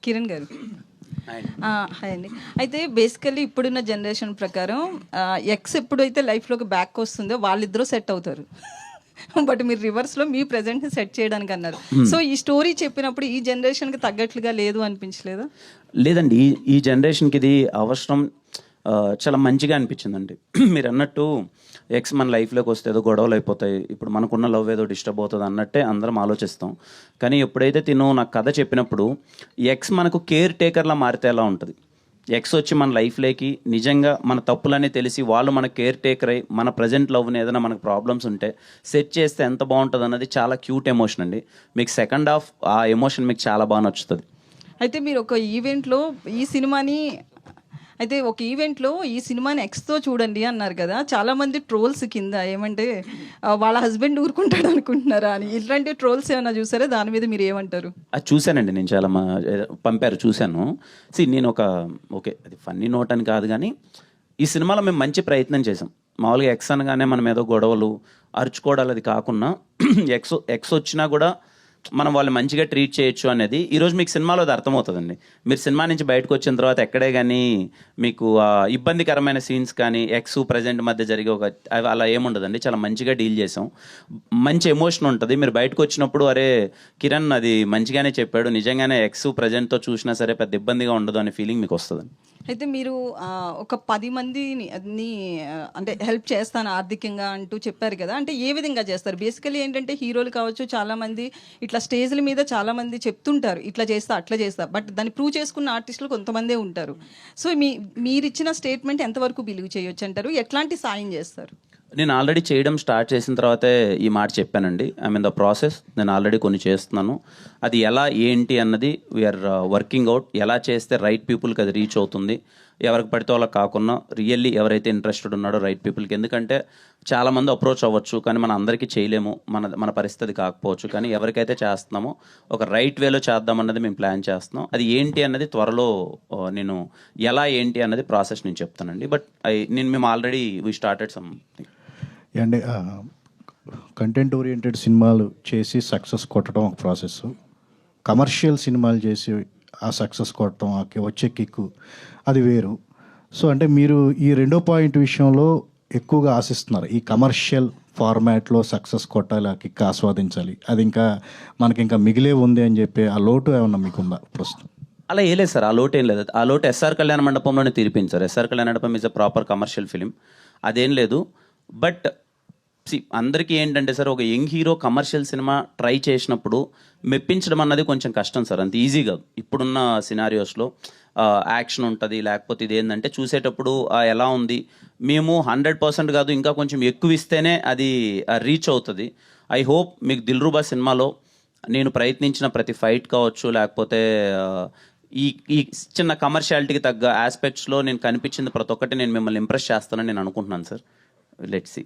కిరణ్ గారు. హాయ్ అండి. అయితే బేసికల్లీ ఇప్పుడున్న జనరేషన్ ప్రకారం ఎక్స్ ఎప్పుడైతే లైఫ్లోకి బ్యాక్ వస్తుందో వాళ్ళిద్దరూ సెట్ అవుతారు. బట్ మీరు రివర్స్లో మీ ప్రజెంట్ని సెట్ చేయడానికి అన్నారు. సో ఈ స్టోరీ చెప్పినప్పుడు ఈ జనరేషన్కి తగ్గట్లుగా లేదు అనిపించలేదా? లేదండి, ఈ జనరేషన్కి ఇది అవసరం. చాలా మంచిగా అనిపించిందండి. మీరు అన్నట్టు ఎక్స్ మన లైఫ్లోకి వస్తే ఏదో గొడవలు అయిపోతాయి, ఇప్పుడు మనకున్న లవ్ ఏదో డిస్టర్బ్ అవుతుంది అన్నట్టే అందరం ఆలోచిస్తాం. కానీ ఎప్పుడైతే తిను నాకు కథ చెప్పినప్పుడు ఎక్స్ మనకు కేర్ టేకర్లా మారితే ఎలా ఉంటుంది, ఎక్స్ వచ్చి మన లైఫ్లోకి నిజంగా మన తప్పులనే తెలిసి వాళ్ళు మన కేర్ టేకర్ అయ్యి మన ప్రజెంట్ లవ్ని ఏదైనా మనకు ప్రాబ్లమ్స్ ఉంటే సెట్ చేస్తే ఎంత బాగుంటుంది అన్నది చాలా క్యూట్ ఎమోషన్ అండి. మీకు సెకండ్ హాఫ్ ఆ ఎమోషన్ మీకు చాలా బాగా నచ్చుతుంది. అయితే మీరు ఒక ఈవెంట్లో ఈ సినిమాని ఎక్స్తో చూడండి అన్నారు కదా. చాలామంది ట్రోల్స్ కింద ఏమంటే వాళ్ళ హస్బెండ్ ఊరుకుంటాడు అనుకుంటున్నారా అని, ఇట్లాంటి ట్రోల్స్ ఏమైనా చూసారా? దాని మీద మీరు ఏమంటారు? అది చూశానండి, నేను చాలా పంపారు చూశాను. నేను ఓకే అది ఫన్నీ నోట్ అని కాదు, కానీ ఈ సినిమాలో మేము మంచి ప్రయత్నం చేసాం. మామూలుగా ఎక్స్ అనగానే మనం ఏదో గొడవలు అరుచుకోవడాలు అది కాకుండా ఎక్స్ వచ్చినా కూడా మనం వాళ్ళు మంచిగా ట్రీట్ చేయొచ్చు అనేది ఈరోజు మీకు సినిమాలో అది అర్థమవుతుందండి. మీరు సినిమా నుంచి బయటకు వచ్చిన తర్వాత ఎక్కడే కానీ మీకు ఇబ్బందికరమైన సీన్స్ కానీ ఎక్స్ ప్రజెంట్ మధ్య జరిగే అలా ఏముండదండి. చాలా మంచిగా డీల్ చేసాం, మంచి ఎమోషన్ ఉంటుంది. మీరు బయటకు వచ్చినప్పుడు అరే కిరణ్ అది మంచిగానే చెప్పాడు, నిజంగానే ఎక్స్ ప్రజెంట్తో చూసినా సరే పెద్ద ఇబ్బందిగా ఉండదు అనే ఫీలింగ్ మీకు వస్తుందండి. అయితే మీరు ఒక 10 మందిని అంటే హెల్ప్ చేస్తాను ఆర్థికంగా అంటూ చెప్పారు కదా. అంటే ఏ విధంగా చేస్తారు? బేసికలీ ఏంటంటే హీరోలు కావచ్చు, చాలామంది ఇట్లా స్టేజ్ల మీద చాలామంది చెప్తుంటారు ఇట్లా చేస్తా అట్లా చేస్తా, బట్ దాన్ని ప్రూవ్ చేసుకున్న ఆర్టిస్టులు కొంతమందే ఉంటారు. సో మీరు ఇచ్చిన స్టేట్మెంట్ ఎంతవరకు బిలీవ్ చేయొచ్చు అంటారు? ఎట్లాంటి సాయం చేస్తారు? నేను ఆల్రెడీ చేయడం స్టార్ట్ చేసిన తర్వాతే ఈ మాట చెప్పానండి. I mean the process. నేను ఆల్రెడీ కొన్ని చేస్తున్నాను, అది ఎలా ఏంటి అన్నది వీఆర్ వర్కింగ్ అవుట్. ఎలా చేస్తే రైట్ పీపుల్కి అది రీచ్ అవుతుంది, ఎవరికి పడితే వాళ్ళకి కాకుండా రియల్లీ ఎవరైతే ఇంట్రెస్టెడ్ ఉన్నాడో రైట్ పీపుల్కి. ఎందుకంటే చాలామంది అప్రోచ్ అవ్వచ్చు, కానీ మన అందరికీ చేయలేము, మన పరిస్థితి కాకపోవచ్చు. కానీ ఎవరికైతే చేస్తున్నామో ఒక రైట్ వేలో చేద్దామన్నది మేము ప్లాన్ చేస్తున్నాం. అది ఏంటి అన్నది త్వరలో నేను ఎలా ఏంటి అన్నది ప్రాసెస్ నేను చెప్తానండి. బట్ మేము already we started something and content oriented సినిమాలు చేసి సక్సెస్ కొట్టడం ఒక ప్రాసెస్, కమర్షియల్ సినిమాలు చేసి ఆ సక్సెస్ కొట్టడం వచ్చే కిక్కు అది వేరు. సో అంటే మీరు ఈ రెండో పాయింట్ విషయంలో ఎక్కువగా ఆశిస్తున్నారు, ఈ కమర్షియల్ ఫార్మాట్లో సక్సెస్ కొట్టాలి, ఆ కిక్ ఆస్వాదించాలి, అది ఇంకా మనకి ఇంకా మిగిలే ఉంది అని చెప్పి ఆ లోటు ఏమన్నా మీకుందా ప్రస్తుతం? అలా ఏ లేదు సార్, ఆ లోటు ఏం లేదు. ఆ లోటు ఎస్ఆర్ కళ్యాణ మండపంలోనే తీరిపోయింది సార్. ఎస్ఆర్ కళ్యాణ మండపం is a proper commercial film, అదేం లేదు. బట్ అందరికీ ఏంటంటే సార్, ఒక young hero commercial cinema try చేసినప్పుడు మెప్పించడం అన్నది కొంచెం కష్టం సార్, అంత ఈజీ కాదు. ఇప్పుడున్న సినారియోస్లో యాక్షన్ ఉంటుంది, లేకపోతే ఇది ఏంటంటే చూసేటప్పుడు ఎలా ఉంది, మేము 100% కాదు ఇంకా కొంచెం ఎక్కువ ఇస్తేనే అది రీచ్ అవుతుంది. ఐ హోప్ మీకు దిల్రుబా సినిమాలో నేను ప్రయత్నించిన ప్రతి ఫైట్ కావచ్చు, లేకపోతే ఈ చిన్న కమర్షియాలిటీకి తగ్గ ఆస్పెక్ట్స్లో నేను కనిపించింది ప్రతి ఒక్కటి నేను మిమ్మల్ని ఇంప్రెస్ చేస్తానని నేను అనుకుంటున్నాను సార్. Let's see.